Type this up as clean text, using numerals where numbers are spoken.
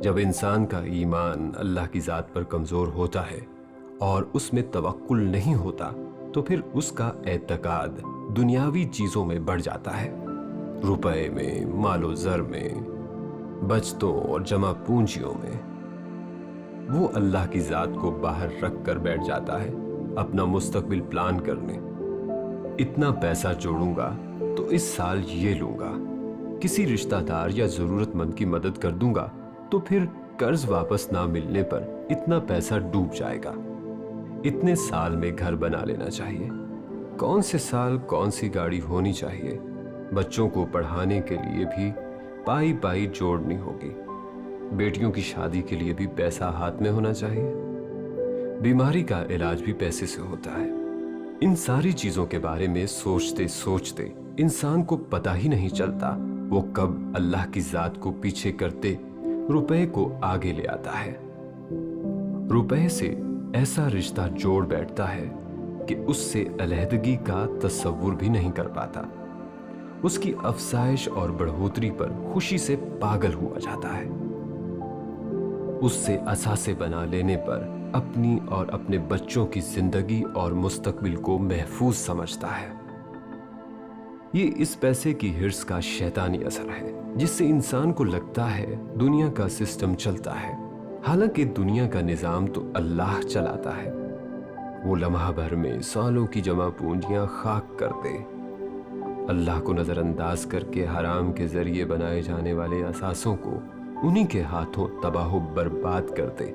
جب انسان کا ایمان اللہ کی ذات پر کمزور ہوتا ہے اور اس میں توکل نہیں ہوتا تو پھر اس کا اعتقاد دنیاوی چیزوں میں بڑھ جاتا ہے، روپے میں، مال و زر میں، بچتوں اور جمع پونجیوں میں۔ وہ اللہ کی ذات کو باہر رکھ کر بیٹھ جاتا ہے اپنا مستقبل پلان کرنے۔ اتنا پیسہ جوڑوں گا تو اس سال یہ لوں گا، کسی رشتہ دار یا ضرورت مند کی مدد کر دوں گا تو پھر قرض واپس نہ ملنے پر اتنا پیسہ ڈوب جائے گا، اتنے سال میں گھر بنا لینا چاہیے، کون سے سال کون سی گاڑی ہونی چاہیے، بچوں کو پڑھانے کے لیے بھی پائی پائی جوڑنی ہوگی، بیٹیوں کی شادی کے لیے بھی پیسہ ہاتھ میں ہونا چاہیے، بیماری کا علاج بھی پیسے سے ہوتا ہے۔ ان ساری چیزوں کے بارے میں سوچتے سوچتے انسان کو پتہ ہی نہیں چلتا وہ کب اللہ کی ذات کو پیچھے کرتے روپے کو آگے لے آتا ہے۔ روپے سے ایسا رشتہ جوڑ بیٹھتا ہے کہ اس سے علیحدگی کا تصور بھی نہیں کر پاتا، اس کی افزائش اور بڑھوتری پر خوشی سے پاگل ہوا جاتا ہے، اس سے اثاثے بنا لینے پر اپنی اور اپنے بچوں کی زندگی اور مستقبل کو محفوظ سمجھتا ہے۔ یہ اس پیسے کی ہرس کا شیطانی اثر ہے جس سے انسان کو لگتا ہے دنیا کا سسٹم چلتا ہے، حالانکہ دنیا کا نظام تو اللہ چلاتا ہے۔ وہ لمحہ بھر میں سالوں کی جمع پونجیاں خاک کر دے، اللہ کو نظر انداز کر کے حرام کے ذریعے بنائے جانے والے اثاثوں کو انہی کے ہاتھوں تباہ و برباد کر دے۔